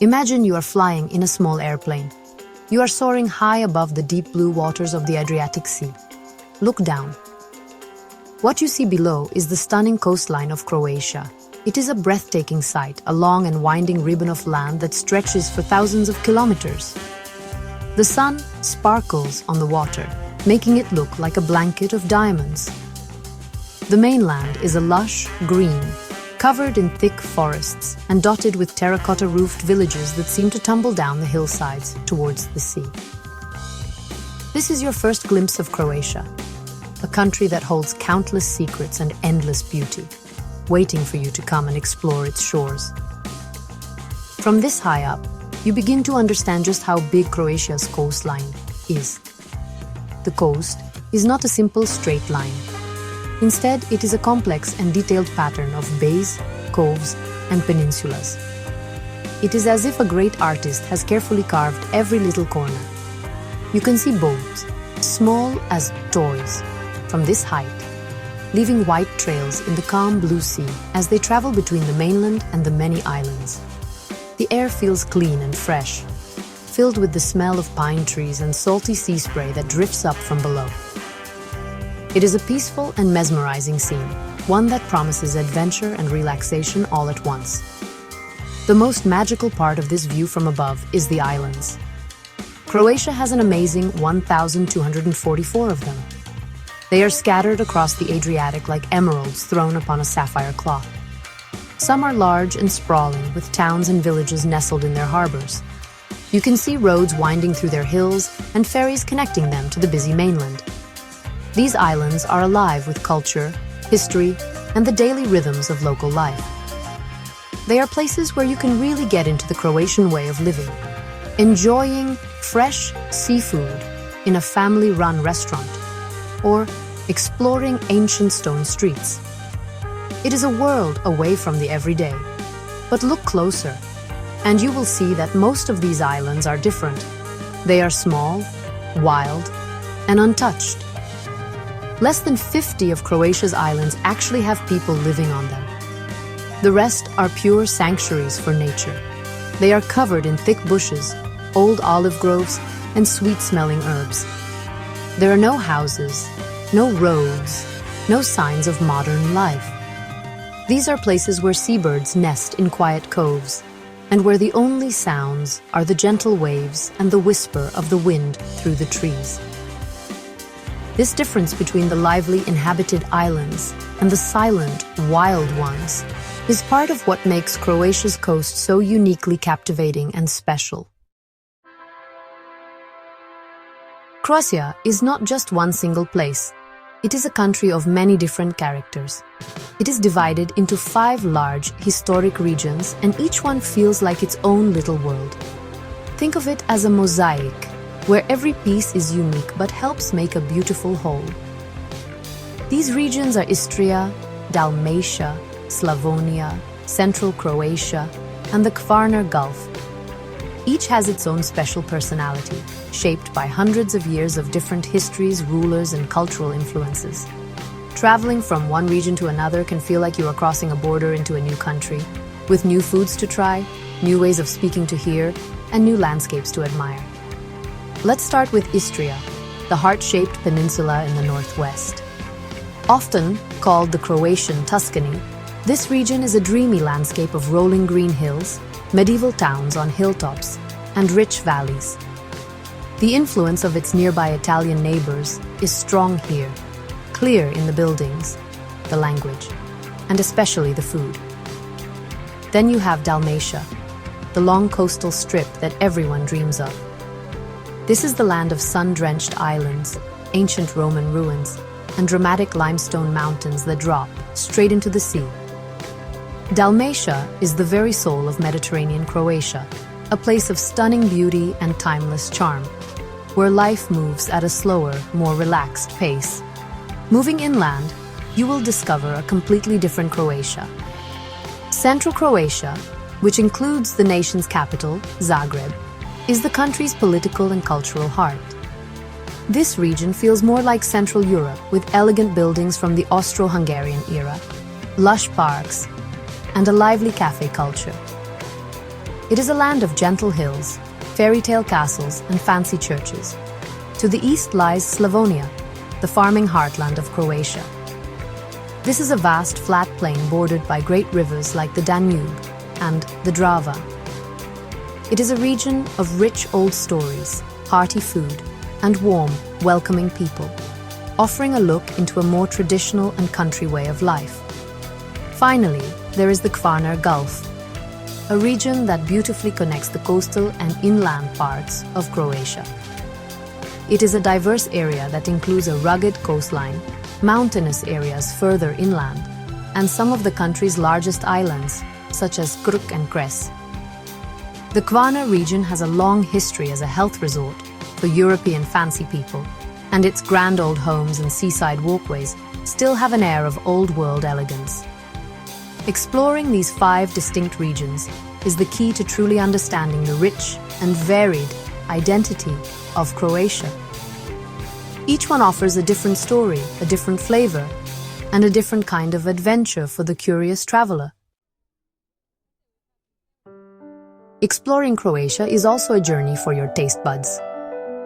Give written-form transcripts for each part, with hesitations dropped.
Imagine you are flying in a small airplane. You are soaring high above the deep blue waters of the Adriatic Sea. Look down. What you see below is the stunning coastline of Croatia. It is a breathtaking sight, a long and winding ribbon of land that stretches for thousands of kilometers. The sun sparkles on the water, making it look like a blanket of diamonds. The mainland is a lush green, covered in thick forests and dotted with terracotta-roofed villages that seem to tumble down the hillsides towards the sea. This is your first glimpse of Croatia, a country that holds countless secrets and endless beauty, waiting for you to come and explore its shores. From this high up, you begin to understand just how big Croatia's coastline is. The coast is not a simple straight line. Instead, it is a complex and detailed pattern of bays, coves, and peninsulas. It is as if a great artist has carefully carved every little corner. You can see boats, small as toys, from this height, leaving white trails in the calm blue sea as they travel between the mainland and the many islands. The air feels clean and fresh, filled with the smell of pine trees and salty sea spray that drifts up from below. It is a peaceful and mesmerizing scene, one that promises adventure and relaxation all at once. The most magical part of this view from above is the islands. Croatia has an amazing 1,244 of them. They are scattered across the Adriatic like emeralds thrown upon a sapphire cloth. Some are large and sprawling, with towns and villages nestled in their harbors. You can see roads winding through their hills and ferries connecting them to the busy mainland. These islands are alive with culture, history, and the daily rhythms of local life. They are places where you can really get into the Croatian way of living, enjoying fresh seafood in a family-run restaurant, or exploring ancient stone streets. It is a world away from the everyday. But look closer, and you will see that most of these islands are different. They are small, wild, and untouched. Less than 50 of Croatia's islands actually have people living on them. The rest are pure sanctuaries for nature. They are covered in thick bushes, old olive groves, and sweet-smelling herbs. There are no houses, no roads, no signs of modern life. These are places where seabirds nest in quiet coves, and where the only sounds are the gentle waves and the whisper of the wind through the trees. This difference between the lively inhabited islands and the silent, wild ones is part of what makes Croatia's coast so uniquely captivating and special. Croatia is not just one single place. It is a country of many different characters. It is divided into 5 large, historic regions, and each one feels like its own little world. Think of it as a mosaic, where every piece is unique but helps make a beautiful whole. These regions are Istria, Dalmatia, Slavonia, Central Croatia, and the Kvarner Gulf. Each has its own special personality, shaped by hundreds of years of different histories, rulers, and cultural influences. Traveling from one region to another can feel like you are crossing a border into a new country, with new foods to try, new ways of speaking to hear, and new landscapes to admire. Let's start with Istria, the heart-shaped peninsula in the northwest. Often called the Croatian Tuscany, this region is a dreamy landscape of rolling green hills, medieval towns on hilltops, and rich valleys. The influence of its nearby Italian neighbors is strong here, clear in the buildings, the language, and especially the food. Then you have Dalmatia, the long coastal strip that everyone dreams of. This is the land of sun-drenched islands, ancient Roman ruins, and dramatic limestone mountains that drop straight into the sea. Dalmatia is the very soul of Mediterranean Croatia, a place of stunning beauty and timeless charm, where life moves at a slower, more relaxed pace. Moving inland, you will discover a completely different Croatia. Central Croatia, which includes the nation's capital, Zagreb, is the country's political and cultural heart. This region feels more like Central Europe, with elegant buildings from the Austro-Hungarian era, lush parks, and a lively cafe culture. It is a land of gentle hills, fairy tale castles, and fancy churches. To the east lies Slavonia, the farming heartland of Croatia. This is a vast, flat plain bordered by great rivers like the Danube and the Drava. It is a region of rich old stories, hearty food, and warm, welcoming people, offering a look into a more traditional and country way of life. Finally, there is the Kvarner Gulf, a region that beautifully connects the coastal and inland parts of Croatia. It is a diverse area that includes a rugged coastline, mountainous areas further inland, and some of the country's largest islands, such as Krk and Cres. The Kvarner region has a long history as a health resort for European fancy people, and its grand old homes and seaside walkways still have an air of old-world elegance. Exploring these 5 distinct regions is the key to truly understanding the rich and varied identity of Croatia. Each one offers a different story, a different flavor, and a different kind of adventure for the curious traveler. Exploring Croatia is also a journey for your taste buds.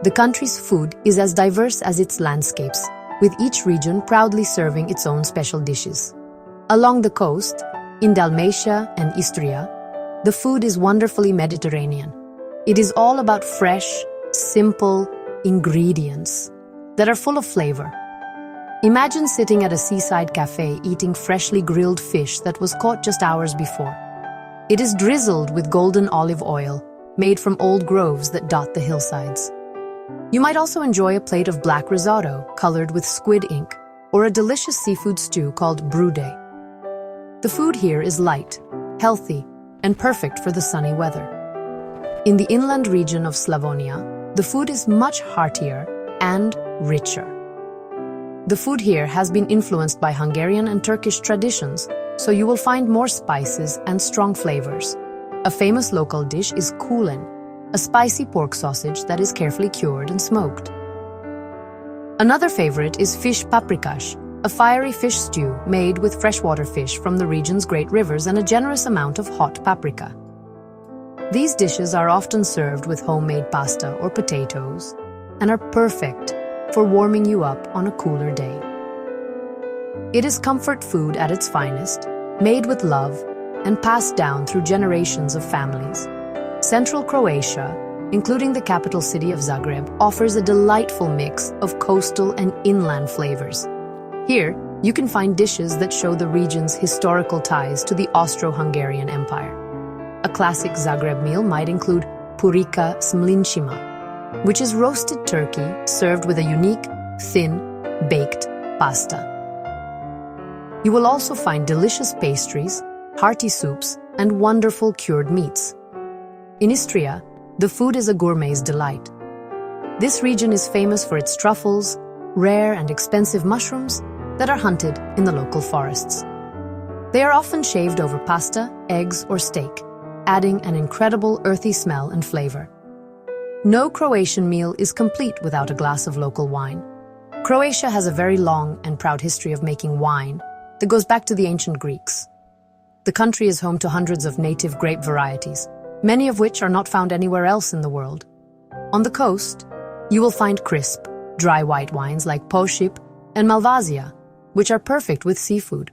The country's food is as diverse as its landscapes, with each region proudly serving its own special dishes. Along the coast, in Dalmatia and Istria, the food is wonderfully Mediterranean. It is all about fresh, simple ingredients that are full of flavor. Imagine sitting at a seaside cafe eating freshly grilled fish that was caught just hours before. It is drizzled with golden olive oil, made from old groves that dot the hillsides. You might also enjoy a plate of black risotto colored with squid ink, or a delicious seafood stew called brude. The food here is light, healthy, and perfect for the sunny weather. In the inland region of Slavonia, the food is much heartier and richer. The food here has been influenced by Hungarian and Turkish traditions, so you will find more spices and strong flavors. A famous local dish is kulen, a spicy pork sausage that is carefully cured and smoked. Another favorite is fish paprikash, a fiery fish stew made with freshwater fish from the region's great rivers and a generous amount of hot paprika. These dishes are often served with homemade pasta or potatoes and are perfect for warming you up on a cooler day. It is comfort food at its finest, made with love and passed down through generations of families. Central Croatia, including the capital city of Zagreb, offers a delightful mix of coastal and inland flavors. Here, you can find dishes that show the region's historical ties to the Austro-Hungarian Empire. A classic Zagreb meal might include purika s mlincima, which is roasted turkey served with a unique, thin, baked pasta. You will also find delicious pastries, hearty soups, and wonderful cured meats. In Istria, the food is a gourmet's delight. This region is famous for its truffles, rare and expensive mushrooms that are hunted in the local forests. They are often shaved over pasta, eggs, or steak, adding an incredible earthy smell and flavor. No Croatian meal is complete without a glass of local wine. Croatia has a very long and proud history of making wine that goes back to the ancient Greeks. The country is home to hundreds of native grape varieties, many of which are not found anywhere else in the world. On the coast, you will find crisp, dry white wines like Pošip and Malvasia, which are perfect with seafood.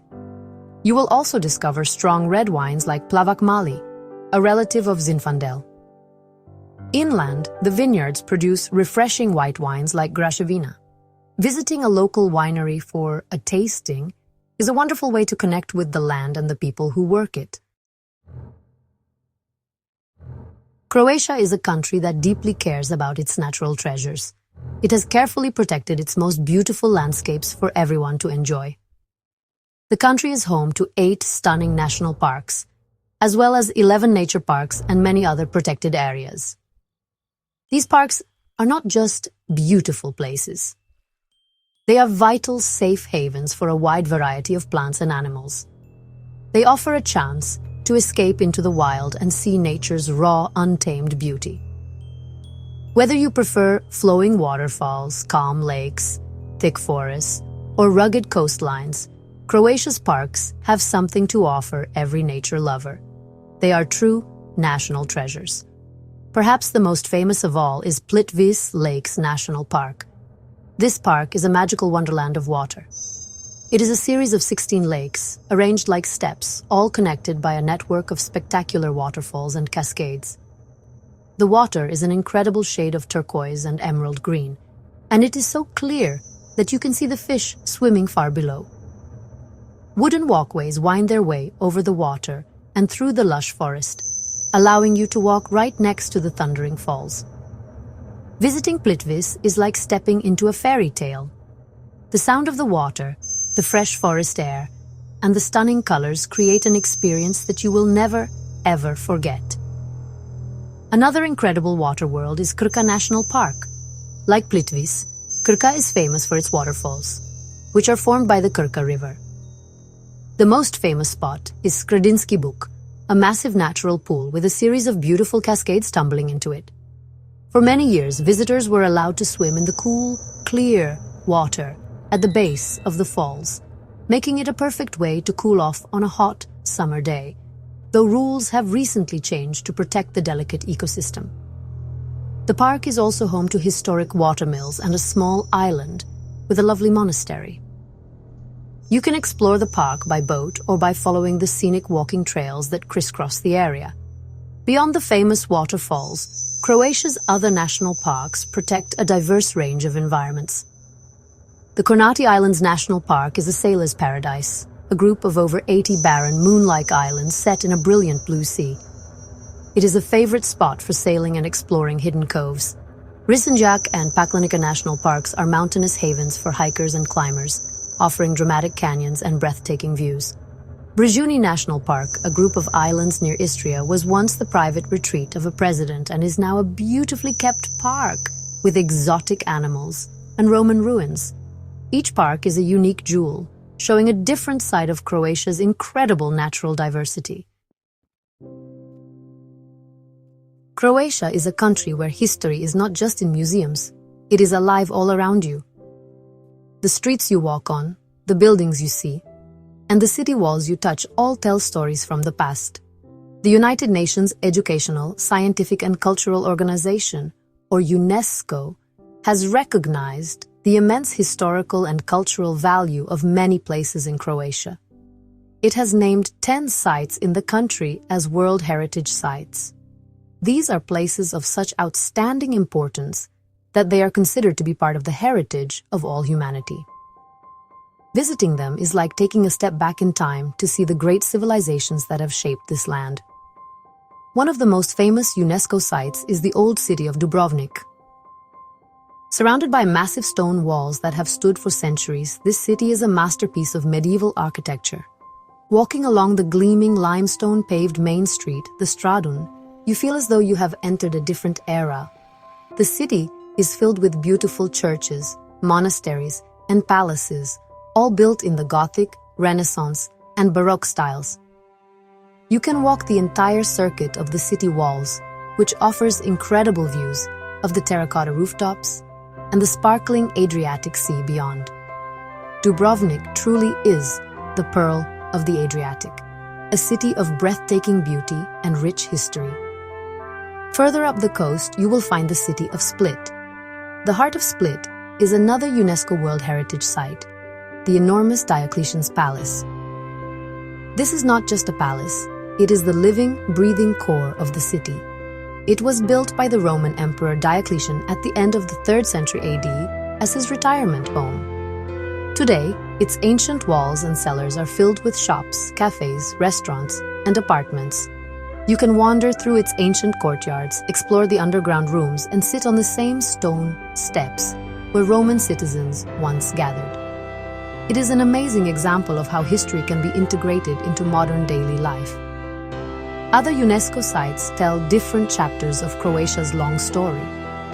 You will also discover strong red wines like Plavak Mali, a relative of Zinfandel. Inland, the vineyards produce refreshing white wines like Graševina. Visiting a local winery for a tasting is a wonderful way to connect with the land and the people who work it. Croatia is a country that deeply cares about its natural treasures. It has carefully protected its most beautiful landscapes for everyone to enjoy. The country is home to 8 stunning national parks, as well as 11 nature parks and many other protected areas. These parks are not just beautiful places. They are vital, safe havens for a wide variety of plants and animals. They offer a chance to escape into the wild and see nature's raw, untamed beauty. Whether you prefer flowing waterfalls, calm lakes, thick forests, or rugged coastlines, Croatia's parks have something to offer every nature lover. They are true, national treasures. Perhaps the most famous of all is Plitvice Lakes National Park. This park is a magical wonderland of water. It is a series of 16 lakes, arranged like steps, all connected by a network of spectacular waterfalls and cascades. The water is an incredible shade of turquoise and emerald green, and it is so clear that you can see the fish swimming far below. Wooden walkways wind their way over the water and through the lush forest, allowing you to walk right next to the thundering falls. Visiting Plitvice is like stepping into a fairy tale. The sound of the water, the fresh forest air, and the stunning colors create an experience that you will never, ever forget. Another incredible water world is Krka National Park. Like Plitvice, Krka is famous for its waterfalls, which are formed by the Krka River. The most famous spot is Skradinski Buk, a massive natural pool with a series of beautiful cascades tumbling into it. For many years, visitors were allowed to swim in the cool, clear water at the base of the falls, making it a perfect way to cool off on a hot summer day, though rules have recently changed to protect the delicate ecosystem. The park is also home to historic watermills and a small island with a lovely monastery. You can explore the park by boat or by following the scenic walking trails that crisscross the area. Beyond the famous waterfalls, Croatia's other national parks protect a diverse range of environments. The Kornati Islands National Park is a sailor's paradise, a group of over 80 barren, moon-like islands set in a brilliant blue sea. It is a favorite spot for sailing and exploring hidden coves. Risenjak and Paklanica National Parks are mountainous havens for hikers and climbers, offering dramatic canyons and breathtaking views. Brijuni National Park, a group of islands near Istria, was once the private retreat of a president and is now a beautifully kept park with exotic animals and Roman ruins. Each park is a unique jewel, showing a different side of Croatia's incredible natural diversity. Croatia is a country where history is not just in museums, it is alive all around you. The streets you walk on, the buildings you see, and the city walls you touch all tell stories from the past. The United Nations Educational, Scientific and Cultural Organization, or UNESCO, has recognized the immense historical and cultural value of many places in Croatia. It has named 10 sites in the country as World Heritage Sites. These are places of such outstanding importance that they are considered to be part of the heritage of all humanity. Visiting them is like taking a step back in time to see the great civilizations that have shaped this land. One of the most famous UNESCO sites is the old city of Dubrovnik. Surrounded by massive stone walls that have stood for centuries, this city is a masterpiece of medieval architecture. Walking along the gleaming limestone-paved main street, the Stradun, you feel as though you have entered a different era. The city is filled with beautiful churches, monasteries, and palaces, all built in the Gothic, Renaissance, and Baroque styles. You can walk the entire circuit of the city walls, which offers incredible views of the terracotta rooftops and the sparkling Adriatic Sea beyond. Dubrovnik truly is the pearl of the Adriatic, a city of breathtaking beauty and rich history. Further up the coast, you will find the city of Split. The heart of Split is another UNESCO World Heritage Site, the enormous Diocletian's Palace. This is not just a palace, it is the living, breathing core of the city. It was built by the Roman Emperor Diocletian at the end of the 3rd century AD as his retirement home. Today, its ancient walls and cellars are filled with shops, cafes, restaurants, and apartments. You can wander through its ancient courtyards, explore the underground rooms, and sit on the same stone steps where Roman citizens once gathered. It is an amazing example of how history can be integrated into modern daily life. Other UNESCO sites tell different chapters of Croatia's long story.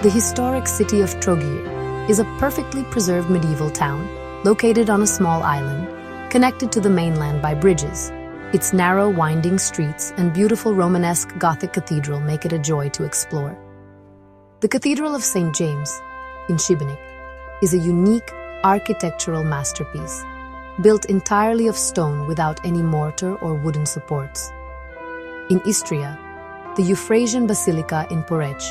The historic city of Trogir is a perfectly preserved medieval town located on a small island, connected to the mainland by bridges. Its narrow, winding streets and beautiful Romanesque Gothic cathedral make it a joy to explore. The Cathedral of St. James in Šibenik is a unique architectural masterpiece, built entirely of stone without any mortar or wooden supports. In Istria, the Euphrasia Basilica in Poreč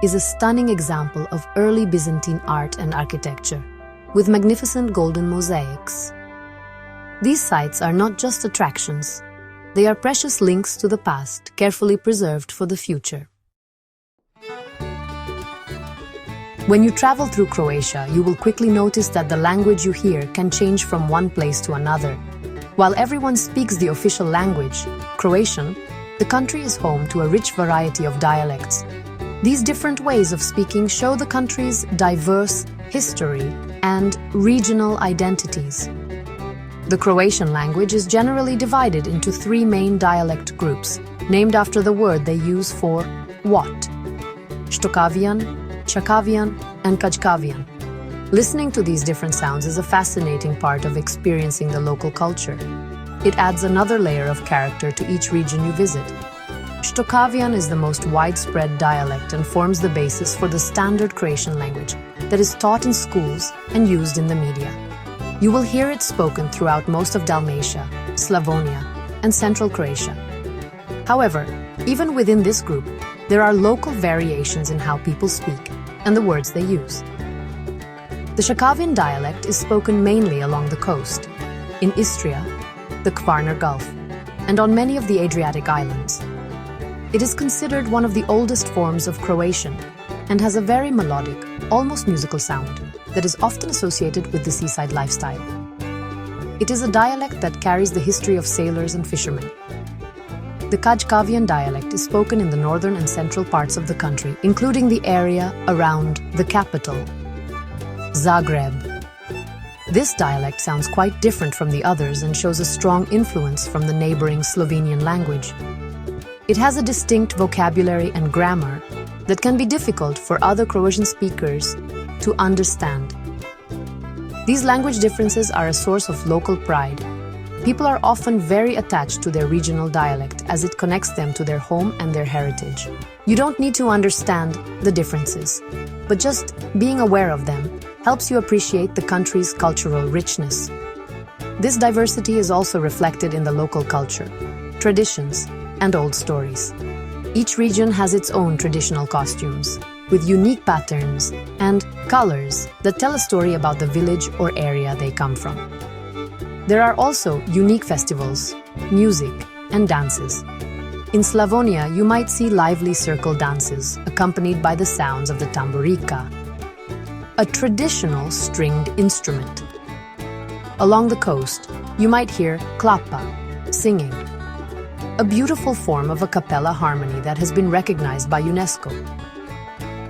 is a stunning example of early Byzantine art and architecture, with magnificent golden mosaics. These sites are not just attractions, they are precious links to the past, carefully preserved for the future. When you travel through Croatia, you will quickly notice that the language you hear can change from one place to another. While everyone speaks the official language, Croatian, the country is home to a rich variety of dialects. These different ways of speaking show the country's diverse history and regional identities. The Croatian language is generally divided into three main dialect groups, named after the word they use for what: Shtokavian, Chakavian, and Kajkavian. Listening to these different sounds is a fascinating part of experiencing the local culture. It adds another layer of character to each region you visit. Shtokavian is the most widespread dialect and forms the basis for the standard Croatian language that is taught in schools and used in the media. You will hear it spoken throughout most of Dalmatia, Slavonia, and Central Croatia. However, even within this group, there are local variations in how people speak and the words they use. The Shakavian dialect is spoken mainly along the coast, in Istria, the Kvarner Gulf, and on many of the Adriatic islands. It is considered one of the oldest forms of Croatian and has a very melodic, almost musical sound that is often associated with the seaside lifestyle. It is a dialect that carries the history of sailors and fishermen. The Kajkavian dialect is spoken in the northern and central parts of the country, including the area around the capital, Zagreb. This dialect sounds quite different from the others and shows a strong influence from the neighboring Slovenian language. It has a distinct vocabulary and grammar that can be difficult for other Croatian speakers to understand. These language differences are a source of local pride. People are often very attached to their regional dialect as it connects them to their home and their heritage. You don't need to understand the differences, but just being aware of them helps you appreciate the country's cultural richness. This diversity is also reflected in the local culture, traditions, and old stories. Each region has its own traditional costumes, with unique patterns and colors that tell a story about the village or area they come from. There are also unique festivals, music, and dances. In Slavonia, you might see lively circle dances accompanied by the sounds of the tamburica, a traditional stringed instrument. Along the coast, you might hear klapa, singing, a beautiful form of a cappella harmony that has been recognized by UNESCO.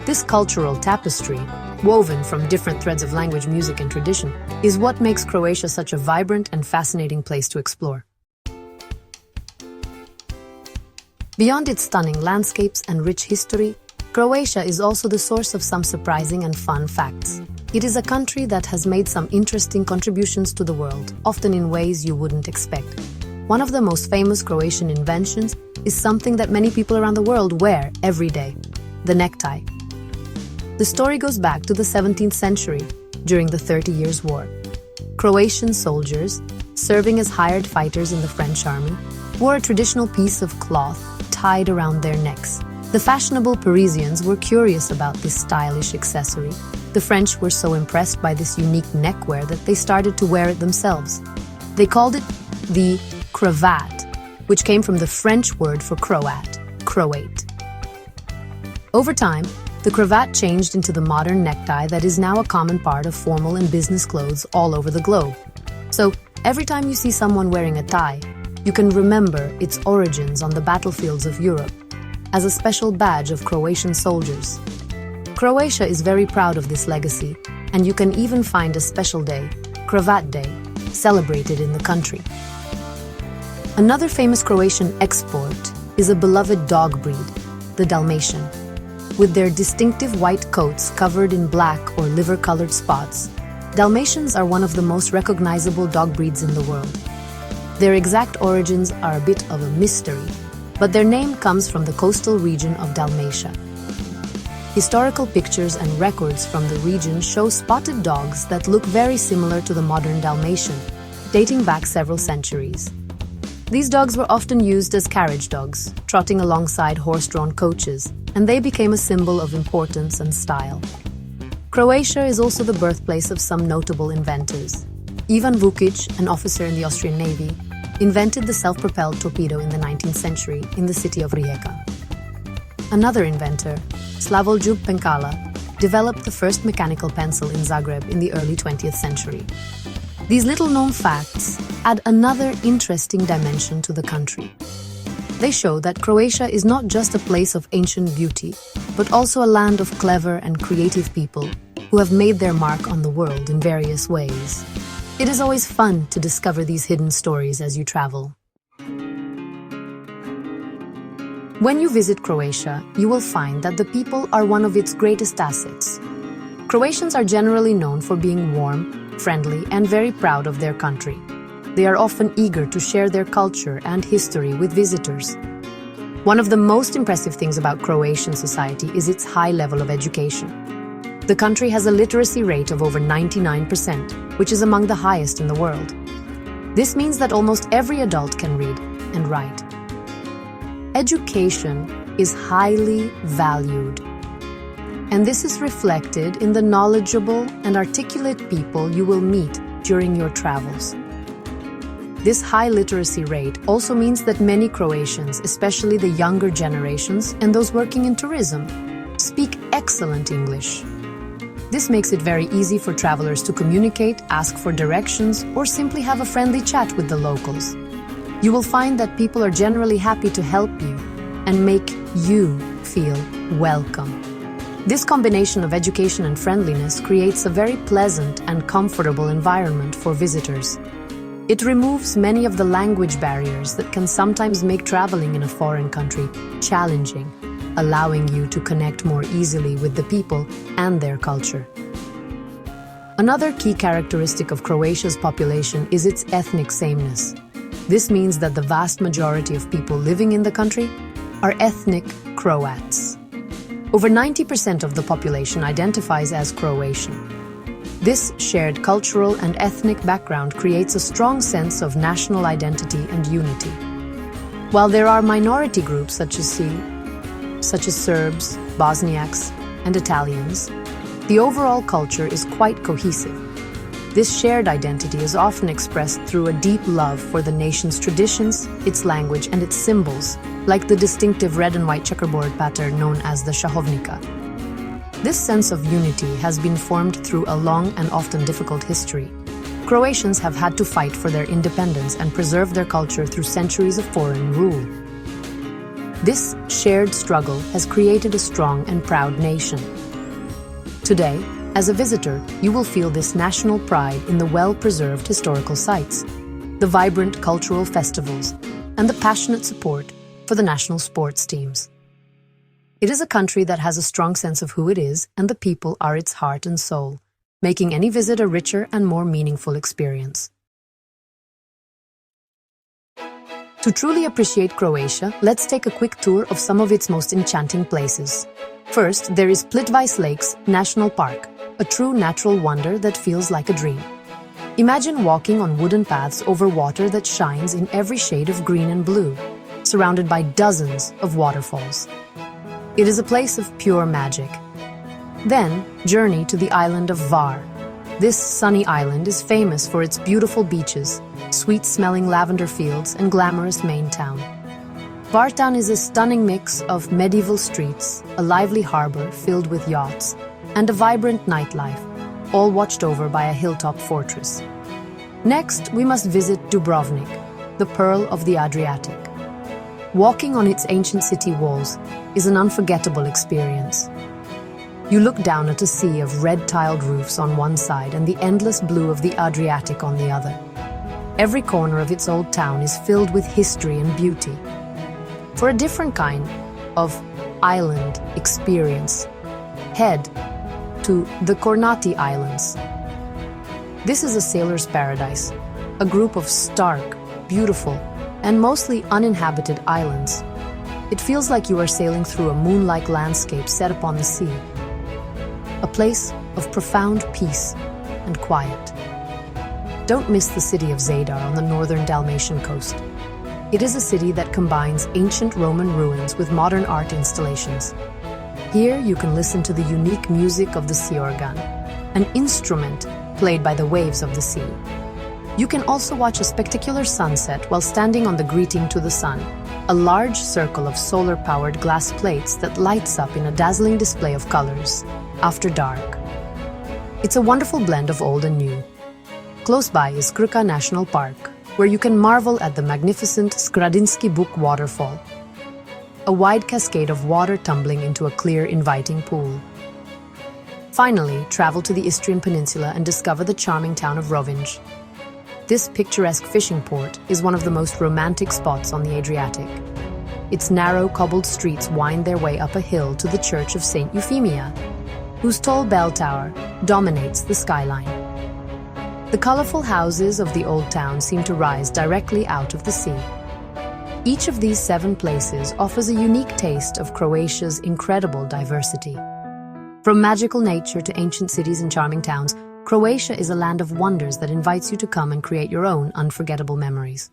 This cultural tapestry, woven from different threads of language, music, and tradition, is what makes Croatia such a vibrant and fascinating place to explore. Beyond its stunning landscapes and rich history, Croatia is also the source of some surprising and fun facts. It is a country that has made some interesting contributions to the world, often in ways you wouldn't expect. One of the most famous Croatian inventions is something that many people around the world wear every day: the necktie. The story goes back to the 17th century, during the 30 Years' War. Croatian soldiers, serving as hired fighters in the French army, wore a traditional piece of cloth tied around their necks. The fashionable Parisians were curious about this stylish accessory. The French were so impressed by this unique neckwear that they started to wear it themselves. They called it the cravat, which came from the French word for Croat, Croate. Over time, the cravat changed into the modern necktie that is now a common part of formal and business clothes all over the globe. So, every time you see someone wearing a tie, you can remember its origins on the battlefields of Europe as a special badge of Croatian soldiers. Croatia is very proud of this legacy, and you can even find a special day, Cravat Day, celebrated in the country. Another famous Croatian export is a beloved dog breed, the Dalmatian. With their distinctive white coats covered in black or liver-colored spots, Dalmatians are one of the most recognizable dog breeds in the world. Their exact origins are a bit of a mystery, but their name comes from the coastal region of Dalmatia. Historical pictures and records from the region show spotted dogs that look very similar to the modern Dalmatian, dating back several centuries. These dogs were often used as carriage dogs, trotting alongside horse-drawn coaches, and they became a symbol of importance and style. Croatia is also the birthplace of some notable inventors. Ivan Vukic, an officer in the Austrian Navy, invented the self-propelled torpedo in the 19th century in the city of Rijeka. Another inventor, Slavoljub Penkala, developed the first mechanical pencil in Zagreb in the early 20th century. These little-known facts add another interesting dimension to the country. They show that Croatia is not just a place of ancient beauty, but also a land of clever and creative people who have made their mark on the world in various ways. It is always fun to discover these hidden stories as you travel. When you visit Croatia, you will find that the people are one of its greatest assets. Croatians are generally known for being warm, friendly, and very proud of their country. They are often eager to share their culture and history with visitors. One of the most impressive things about Croatian society is its high level of education. The country has a literacy rate of over 99%, which is among the highest in the world. This means that almost every adult can read and write. Education is highly valued, and this is reflected in the knowledgeable and articulate people you will meet during your travels. This high literacy rate also means that many Croatians, especially the younger generations and those working in tourism, speak excellent English. This makes it very easy for travelers to communicate, ask for directions, or simply have a friendly chat with the locals. You will find that people are generally happy to help you and make you feel welcome. This combination of education and friendliness creates a very pleasant and comfortable environment for visitors. It removes many of the language barriers that can sometimes make traveling in a foreign country challenging, allowing you to connect more easily with the people and their culture. Another key characteristic of Croatia's population is its ethnic sameness. This means that the vast majority of people living in the country are ethnic Croats. Over 90% of the population identifies as Croatian. This shared cultural and ethnic background creates a strong sense of national identity and unity. While there are minority groups such as Serbs, Bosniaks, and Italians, the overall culture is quite cohesive. This shared identity is often expressed through a deep love for the nation's traditions, its language, and its symbols, like the distinctive red and white checkerboard pattern known as the shahovnica. This sense of unity has been formed through a long and often difficult history. Croatians have had to fight for their independence and preserve their culture through centuries of foreign rule. This shared struggle has created a strong and proud nation. Today, as a visitor, you will feel this national pride in the well-preserved historical sites, the vibrant cultural festivals, and the passionate support for the national sports teams. It is a country that has a strong sense of who it is, and the people are its heart and soul, making any visit a richer and more meaningful experience. To truly appreciate Croatia, let's take a quick tour of some of its most enchanting places. First, there is Plitvice Lakes National Park, a true natural wonder that feels like a dream. Imagine walking on wooden paths over water that shines in every shade of green and blue, surrounded by dozens of waterfalls. It is a place of pure magic. Then, journey to the island of Hvar. This sunny island is famous for its beautiful beaches, sweet-smelling lavender fields, and glamorous main town. Hvar town is a stunning mix of medieval streets, a lively harbor filled with yachts, and a vibrant nightlife, all watched over by a hilltop fortress. Next, we must visit Dubrovnik, the pearl of the Adriatic. Walking on its ancient city walls is an unforgettable experience. You look down at a sea of red-tiled roofs on one side and the endless blue of the Adriatic on the other. Every corner of its old town is filled with history and beauty. For a different kind of island experience, head to the Kornati Islands. This is a sailor's paradise, a group of stark, beautiful, and mostly uninhabited islands. It feels like you are sailing through a moon-like landscape set upon the sea. A place of profound peace and quiet. Don't miss the city of Zadar on the northern Dalmatian coast. It is a city that combines ancient Roman ruins with modern art installations. Here you can listen to the unique music of the sea organ, an instrument played by the waves of the sea. You can also watch a spectacular sunset while standing on the greeting to the sun, a large circle of solar-powered glass plates that lights up in a dazzling display of colors after dark. It's a wonderful blend of old and new. Close by is Krka National Park, where you can marvel at the magnificent Skradinski Buk waterfall, a wide cascade of water tumbling into a clear, inviting pool. Finally, travel to the Istrian Peninsula and discover the charming town of Rovinj. This picturesque fishing port is one of the most romantic spots on the Adriatic. Its narrow, cobbled streets wind their way up a hill to the Church of St. Euphemia, whose tall bell tower dominates the skyline. The colorful houses of the old town seem to rise directly out of the sea. Each of these 7 places offers a unique taste of Croatia's incredible diversity. From magical nature to ancient cities and charming towns, Croatia is a land of wonders that invites you to come and create your own unforgettable memories.